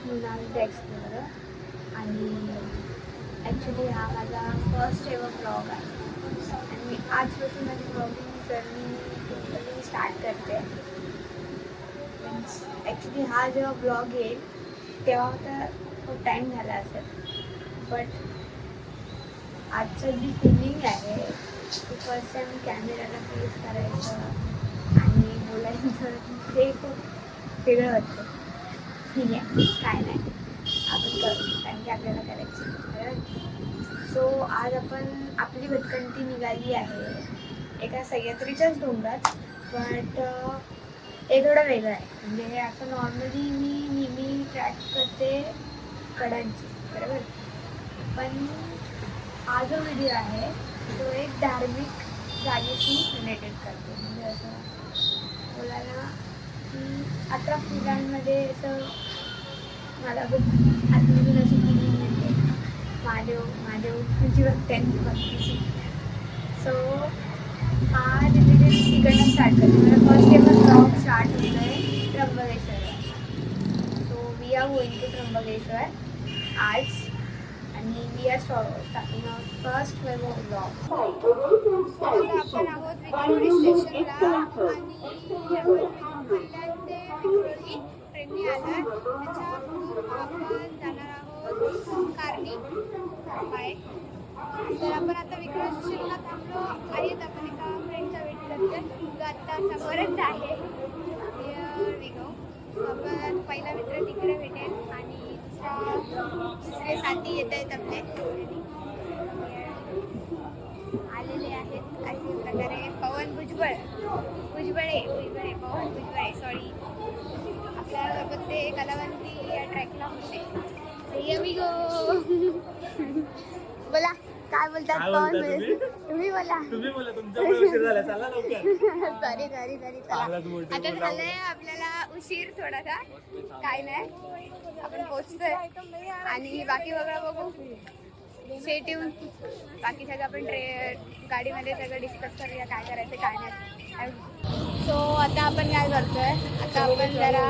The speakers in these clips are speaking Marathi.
मृणाल एक्सप्लोरर आणि ॲक्च्युली हा माझा फर्स्ट एवर ब्लॉग आहे आणि मी आजपासून माझी ब्लॉगिंग करणे स्टार्ट करते. ॲक्च्युली हा जेव्हा ब्लॉग येईल तेव्हा तर खूप टाईम झाला असेल, बट आजचं जी फिलिंग आहे ती फर्स्ट टाईम कॅमेऱ्याला फेस करायचं आणि बोलायचं ते खूप वेगळं वाटतं. ठीक आहे, काय नाही, आपण करू कारण की आपल्याला करायचं बरोबर. सो आज आपण आपली भटकंती निघाली आहे एका सह्याद्रीच्याच डोंगरात, बट हे थोडं वेगळं आहे. म्हणजे असं नॉर्मली मी नेहमी ट्रॅक करते कडांची बरोबर, पण हा जो व्हिडिओ आहे तो एक धार्मिक जागेशी रिलेटेड करतो. म्हणजे असं बोलायला की आता फुलांमध्ये असं मला खूप आतमधून अशी फिलिंग येते महादेव तुझी भक्त्यांची भक्तीची. सो हा रिलेटेड तिकडनं स्टार्ट करते. मला फर्स्ट एवर ब्लॉग स्टार्ट होतो आहे त्र्यंबकेश्वरला. So we are going to Trimbakeshwar आज आणि we are starting our first ever vlog. आता आपण आहोत विक्रोळी स्टेशनला आणि कल्याण ते विक्रोळी ट्रेनने आला. त्याच्या पुढून आपण जाणार आहोत कारनी बाय. तर आपण आता विक्रोळी स्टेशनला थांबलो आहेत. आपण एका फ्रेंडचा वेट करतोय जो आत्ता समोरच आहे. आपण पहिला मित्र तिकडे भेटेल आणि दुसरे साथी येत आहेत आपले आलेले आहेत. अशा प्रकारे पवन भुजबळे पवन भुजबळे सॉरी आपल्यासोबत ते कलावंती या ट्रॅकला होते. Here we go. बोला काय बोलतात पवन भुजबळे? तुम्ही बोला तुमच्यामुळे उशीर झाला. चला लवकर. सॉरी चला आता झालंय आपल्याला उशीर थोडासा. काय नाही, आपण पोहोचतोय आणि बाकी बघा बघू स्टे ट्यून. बाकी सगळं आपण गाडीमध्ये सगळं डिस्कस करूया काय करायचं काय नाही. सो आता आपण काय करतोय, आता आपण जरा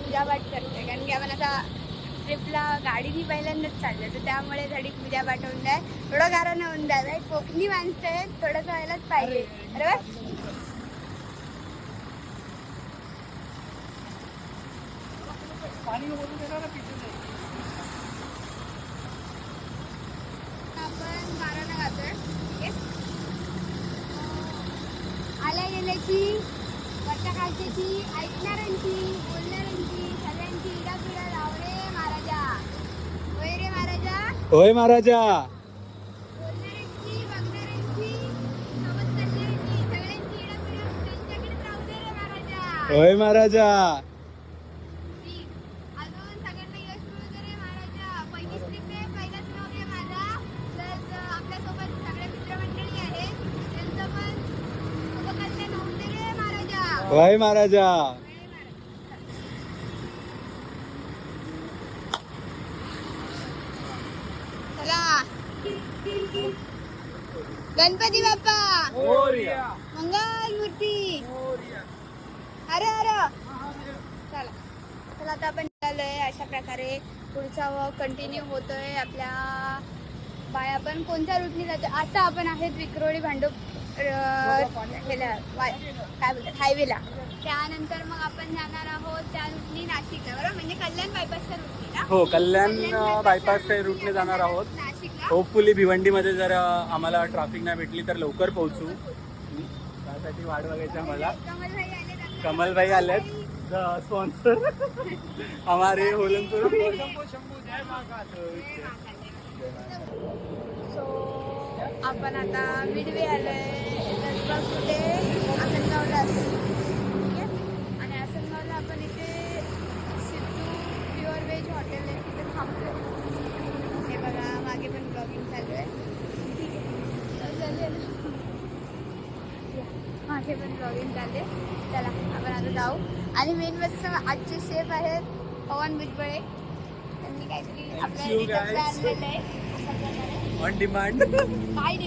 पूजापाठ करतोय कारण की आपण आता ट्रिपला गाडीनी पहिल्यांदाच चाललोय, तर त्यामुळे थोडी पूजापाठ होऊन जाय. थोडं कारण होऊन द्यावं. कोकणी माणसं आहे, थोडंसं व्हायलाच पाहिजे बरोबर. आपण बाराला गातोय. ठीक आहे, आल्या गेल्याची वरच्या खालच्याची ऐकणाऱ्यांची बोलणाऱ्यांची सगळ्यांची इडापिडा लाव रे महाराजा. होय रे महाराजा. होय महाराजा. बोलणाऱ्यांची बघणाऱ्यांची सोबत चालणाऱ्यांची सगळ्यांची इडापिडा त्यांच्याकडेच राहू दे रे महाराजा. होय महाराजा. अजून सगळ्यांना यश मिळू दे रे महाराजा. पहिलीच ट्रिप आहे, पहिलाच ब्लॉग आहे माझा. तर आपल्यासोबत सगळे मित्रमंडळी आहेत, त्यांचं पण शुभकल्याण होऊन दे रे महाराजा. होय महाराजा. चला गणपती बाप्पा मंगल मूर्ती अरे चला आता आपण निघालोय. अशा प्रकारे पुढचा वॉक कंटिन्यू होतोय. आपल्या बाय आपण कोणत्या रूटने जातो आता आपण आहेत विक्रोळी भांडूप काय बोलतात हायवेला. त्यानंतर मग आपण जाणार आहोत त्या रूटनी नाशिकला बरोबर, म्हणजे कल्याण बायपासच्या रूटनी ना. हो, कल्याण बायपास रूटने जाणार आहोत नाशिकला. होपफुली भिवंडीमध्ये जर आम्हाला ट्रॅफिक नाही भेटली तर लवकर पोहोचू. त्यासाठी वाट बघायची आम्हाला. कमल भाई आलेत स्पॉन्सर हमारे होलनपुर. सो आपण आता मिडवे आलोय. कुठे आसनगावला असतो. ठीक आहे, आणि आसनगावला आपण इथे सिद्धू प्युअर व्हेज हॉटेल आहे तिथे थांबलो. हे बघा मागे पण ब्लॉगिंग चालू आहे. ठीक आहे चालेल, मागे पण ब्लॉगिंग चालू आहे. चला आपण आता जाऊ. आणि मेन मस्त आजचे शेफ आहेत पवन भुजबळे. त्यांनी काहीतरी आपल्याला आणलेलं आहे ऑन डिमांड. काही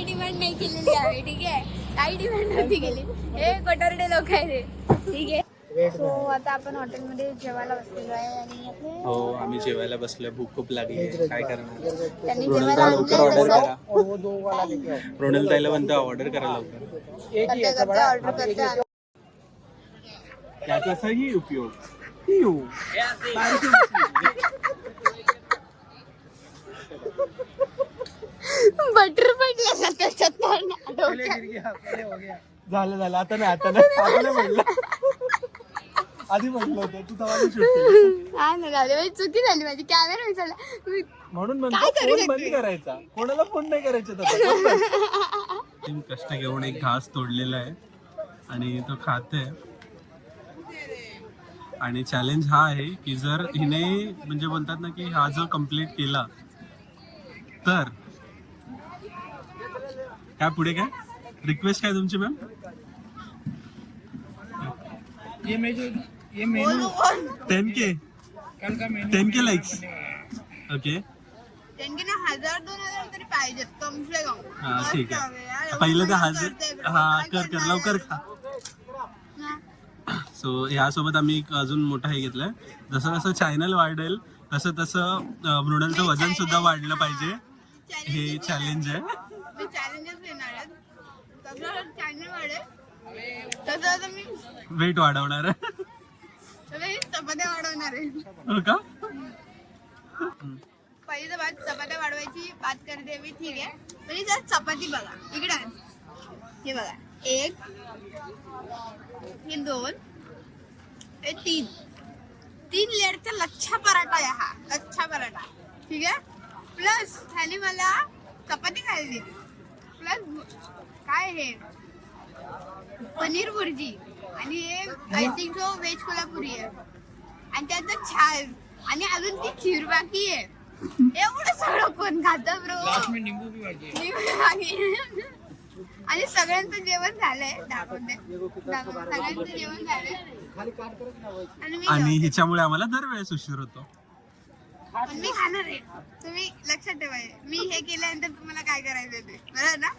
डिमांड नाही केलेली आहे. ठीक आहे, काही डिमांड नव्हती केली. हे कटोरडे लोक आहे रे. ठीक आहे, सो आता आपण हॉटेलमध्ये जेवायला बसलेलो आहे आणि हो आम्ही जेवायला बसलोय, भूक खूप लागली, काय करणार. त्यांनी रोनल जेवायला ताई लवकर ऑर्डर आणलंय करा. रोनल ताईला म्हणतो ऑर्डर करा लवकर. करते ऑर्डर करते. त्याचा सही उपयोग बटर पडलं त्याच्यात झालं आता नाही म्हणलं. आधी म्हटलं होतं तू तवा शूट केलं. हा ना झाले, चुकी झाली माझी, कॅमेरा विसरला म्हणून म्हणतो फोन बंद करायचा, कोणाला फोन नाही करायचा. कष्ट घेऊन एक घास तोडलेला आहे आणि तो खाते. आणि चॅलेंज हा आहे की जर हिने म्हणजे बोलतात ना की हा जो कम्प्लीट केला तर काय पुढे काय रिक्वेस्ट काय तुमची मॅम. ये मेनू 10K कल का मेनू 10K लाईक्स. ओके त्यांनी ना 1000-2000 तरी पाहिजेत कम से कम. हा ठीक आहे. पहिलं तर कर लवकर खा. सो ह्यासोबत आम्ही एक अजून मोठा हे घेतलाय. जसं जसं चॅनल वाढेल तसं तसं मृणालचं वजन सुद्धा वाढलं पाहिजे. हे चॅलेंज आहे. मी चॅलेंजेस घेणार आहे. तसं चॅनल वाढेल तसं आता मी वेट वाढवणार आहे. चपात्या वाढवणार आहे. हो का. पहिली तर बात चपात्या वाढवायची बात करते मी, ठीक आहे. म्हणजे जर चपाती बघा इकडे आहे. हे बघा 1 हे 2 हे 3 लेअरचा लच्छा पराठा आहे हा. लच्छा पराठा ठीक आहे. प्लस ह्याने मला चपाती खायला दिली. प्लस काय हे पनीर भुर्जी आणि हे I think so veg Kolhapuri आहे. आणि त्याचं छान आणि अजून ती खीर बाकी आहे. एवढं सगळं कोण खातं ब्रो. लास्ट में नींबू भी बाकी आणि सगळ्यांचं जेवण झालंय. सगळ्यांचं जेवण झालंय आणि हिच्यामुळे आम्हाला दरवेळेस उशीर होतो. पण मी खाणार आहे. तुम्ही लक्षात ठेवा, मी हे केल्यानंतर तुम्हाला काय करायचं ते बरोबर ना.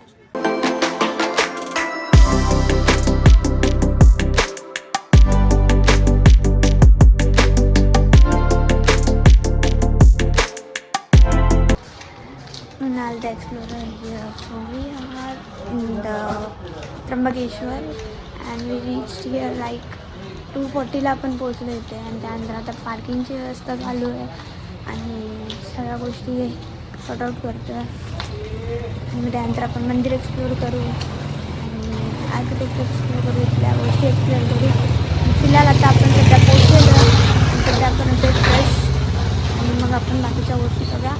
The Explorer here. So we are in the Trambakeshwar and we reached here like 2:40ला आपण पोहोचलो इथे. आणि त्यानंतर आता पार्किंगची व्यवस्था चालू आहे आणि सगळ्या गोष्टी सॉर्ट आउट करतो आहे. आणि त्यानंतर आपण मंदिर एक्सप्लोर करू आणि आर्किटेक्चर एक्सप्लोर करू, इथल्या गोष्टी एक्सप्लोर करू. फिलहाल आता आपण सध्या पोहोचलेलो आणि सध्या आपण होते फ्रेश आणि मग आपण बाकीच्या गोष्टी सगळ्या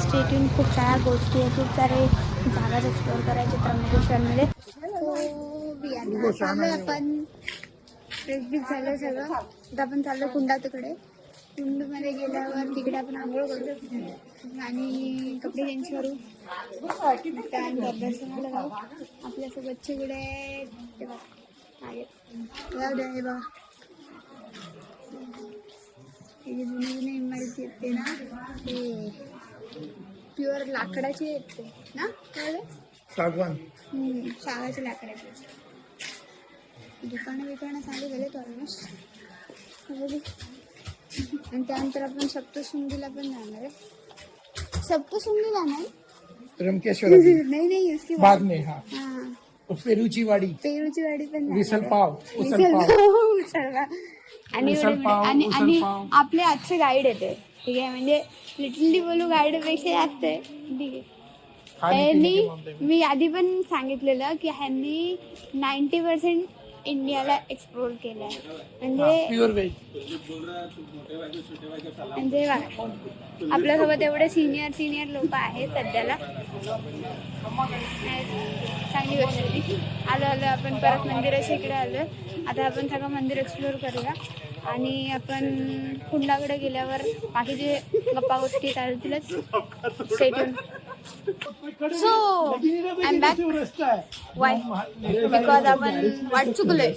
स्टेटून खूप साऱ्या गोष्टी आहेत, खूप सारे जागाच एक्सप्लोर करायचे त्र्यंबकेश्वरमध्ये. आपण फ्रेश बीच झालं सगळं. आता आपण चाललो कुंडाकडे. कुंडमध्ये गेल्यावर तिकडे आपण आंघोळ करू आणि कपडे चेंज करू. त्यानंतर दर्शनाला जाऊ. आपल्यासोबत चिवडे आहेत ते बघा. हे बघा हे जे जुने जुने इमारती आहेत ते ना ते प्युअर लाकडाची आहेत ते ना. सागवान सागाच्या लाकडाची दुकानं चालू झालेत ऑलमोस्ट. आणि त्यानंतर आपण सप्तशृंगीला पण जाणार आहे. सप्तशृंगीला नाही त्र्यंबकेश्वर नाही उसकी बाद में. हाँ हाँ पेरूची वाडी पण मिसल पाव आणि आपले आजचे गाईड येते ठीक आहे. म्हणजे लिटरली बोलू गाईड पेक्षा जास्त आहे ठीक आहे. ह्यांनी मी आधी पण सांगितलेलं की ह्यांनी 90% इंडियाला एक्सप्लोर केलं आहे. म्हणजे आपल्यासोबत एवढे सिनियर लोक आहेत सध्याला. चांगली गोष्ट होती. आलो आपण परत मंदिराच्या इकडे आलो. आता आपण सगळं मंदिर एक्सप्लोर करूया आणि आपण कुंडाकडे गेल्यावर बाकीचे गप्पा गोष्टी चालतीलच. Stay tuned. So I am back. Why because आपण वाट चुकलोय.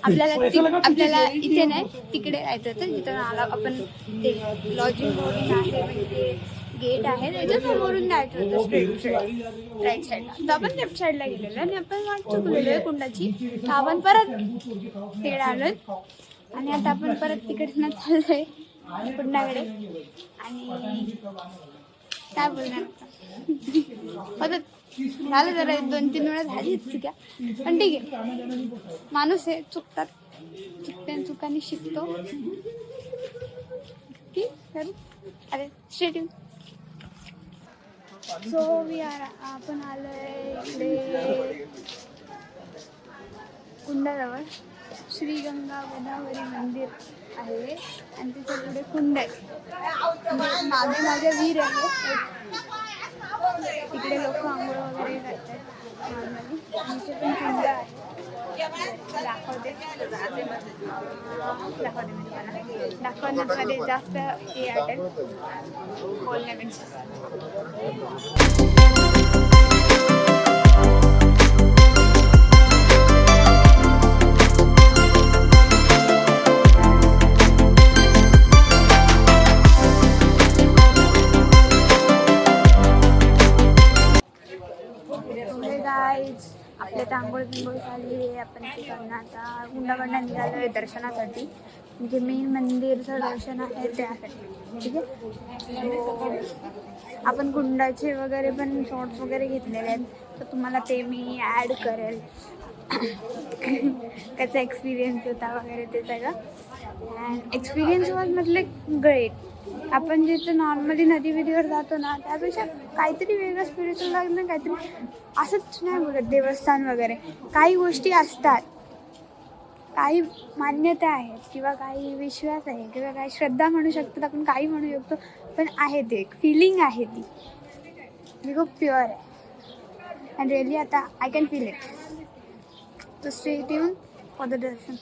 आपल्याला इथे नाही तिकडे जायचं होतं जिथं आला आपण ते लॉजिंग बोर्डिंग आहे म्हणजे गेट आहे त्याच्या समोरून जायचं होतं राईट साईडला. तर आपण लेफ्ट साईडला गेलेलो आणि आपण वाट चुकलेलो आहे कुंडाची. तर आपण परत तिकडे आलोय आणि आता आपण परत तिकडनं चाललोय कुंडाकडे. आणि काय बोलणार आता झालं जरा 2-3 वेळा झाली चुक्या, पण ठीक आहे, माणूस आहे, चुकतात, चुकत्या चुकांनी शिकतो. अरे स्टेडियम. सो आपण आलोय इकडे कुंडाजवळ. श्री गंगा गोदावरी मंदिर आहे आणि त्याच्या पुढे कुंड आहे. मागे माझ्या विहीर आहे, तिकडे लोक आंघोळ वगैरे करतात नॉर्मली. इथे पण कुंड आहे, दाखवते दाखवण्यामध्ये जास्त हे वाटेल बोलण्यापेक्षा. आपल्या आंघोळ बिंघोळ झाली आहे. आपण तिकडनं आता कुंडाकडनं निघालो आहे दर्शनासाठी. म्हणजे मेन मंदिरचं दर्शन आहे त्यासाठी. ठीक आहे, आपण कुंडाचे वगैरे पण शॉर्ट्स वगैरे घेतलेले आहेत, तर तुम्हाला ते मी ॲड करेल त्याचा एक्सपिरियन्स होता वगैरे ते सगळं. अँड एक्सपिरियन्स वॉज म्हटलं ग्रेट. आपण जिथं नॉर्मली नदी विधीवर जातो ना, त्यापेक्षा काहीतरी वेगळं स्पिरिच्युअल लागलं. काहीतरी असंच नाही बोलत देवस्थान वगैरे, काही गोष्टी असतात, काही मान्यता आहेत किंवा काही विश्वास आहे किंवा काही श्रद्धा म्हणू शकतात, आपण काही म्हणू शकतो, पण आहे ते एक फिलिंग आहे ती खूप प्युअर आहे. अँड रिअली आता आय कॅन फील इट. तो स्टे ट्यून फॉर द दर्शन.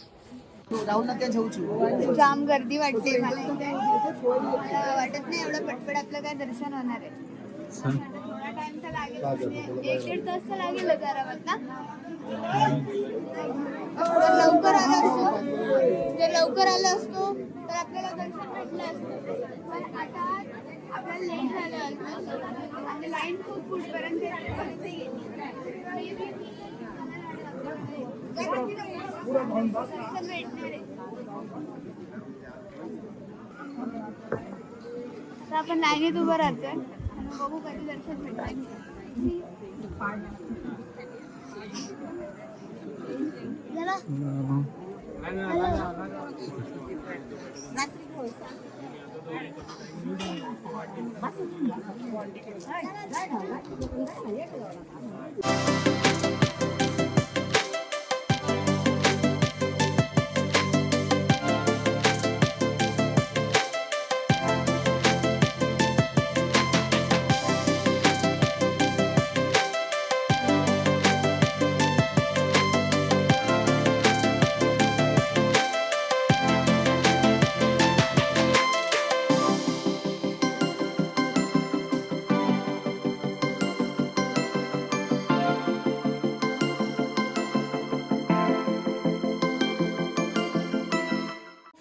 जाम गर्दी वाटते मला इथे. मला वाटत नाही एवढं पटपट आपलं काय दर्शन होणार आहे. थोडा टाइम तर लागेल, 1-1.5 तास तर लागेलच आरामात ना. जर लवकर आलो असतो तर आपल्याला दर्शन भेटलं असतं. पण आता आपल्याला लेट झालं असतं आणि लाईन खूप पुढपर्यंत गेली. आता आपण लाईनीत उभं राहतोय आणि बघू कधी दर्शन भेटणार.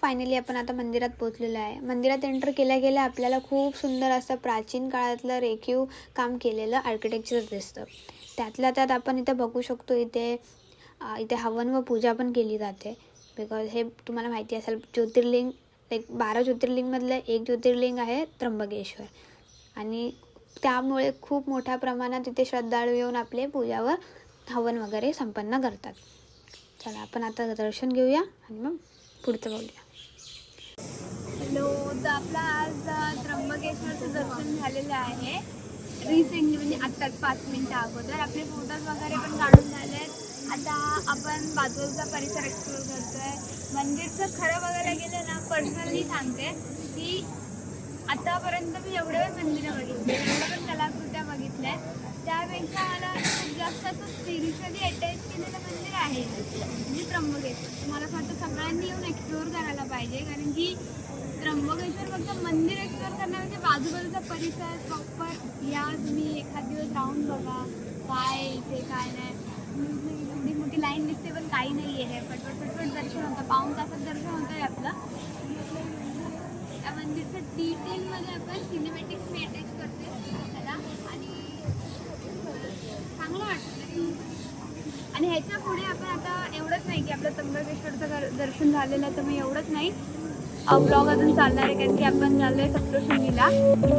फायनली आपण आता मंदिरात पोहोचलेलो आहे. मंदिरात एंटर केल्या गेल्या आपल्याला खूप सुंदर असं प्राचीन काळातलं रेखीव काम केलेलं आर्किटेक्चर दिसतं. त्यातल्या त्यात आपण इथे बघू शकतो, इथे हवन व पूजा पण केली जाते. बिकॉज हे तुम्हाला माहिती असेल, ज्योतिर्लिंग 12 ज्योतिर्लिंगमधलं एक ज्योतिर्लिंग आहे त्र्यंबकेश्वर, आणि त्यामुळे खूप मोठ्या प्रमाणात इथे श्रद्धाळू येऊन आपले पूजा व हवन वगैरे संपन्न करतात. चला आपण आता दर्शन घेऊया आणि मग पुढचं बोलूया. हॅलो, तर आपलं आज त्र्यंबकेश्वरचं दर्शन झालेलं आहे रिसेंटली, म्हणजे आत्ताच 5 मिनिटं अगोदर. आपले फोटोज वगैरे पण काढून झाले आहेत. आता आपण बाजूचा परिसर एक्सप्लोर करतोय. मंदिरचं खरं बघायला गेलं ना, पर्सनली सांगते की आतापर्यंत मी एवढे मंदिरं बघितले, एवढ्या पण कलाकृत्या बघितल्या आहेत, त्यापेक्षा मला खूप जास्त असं स्पिरिच्युअली अटॅच केलेलं मंदिर आहे म्हणजे त्र्यंबकेश्वर. मला असं वाटतं सगळ्यांनी येऊन एक्सप्लोअर करायला पाहिजे, कारण की त्र्यंबकेश्वर फक्त मंदिर एक्सप्लोअर करण्यापेक्षा बाजूबाजूचा परिसर प्रॉपर या तुम्ही एखाद दिवस राहून बघा, काय इथे काय नाही. एवढी मोठी लाईन दिसते पण काही नाही आहे, पटपट दर्शन होतं, पाऊण तासात दर्शन होतं आहे आपलं. त्या मंदिरचं डिटेलमध्ये आपण सिनेमॅटिक्स मी अटॅच करतो. त्र्यंबकेश्वरचं दर्शन झालेलं आहे, तर मग एवढंच नाही, ब्लॉग अजून चालणार आहे कारण की आपण चाललोय सप्तशृंगीला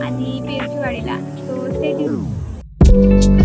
आणि पेरचीवाडीला. So stay tune.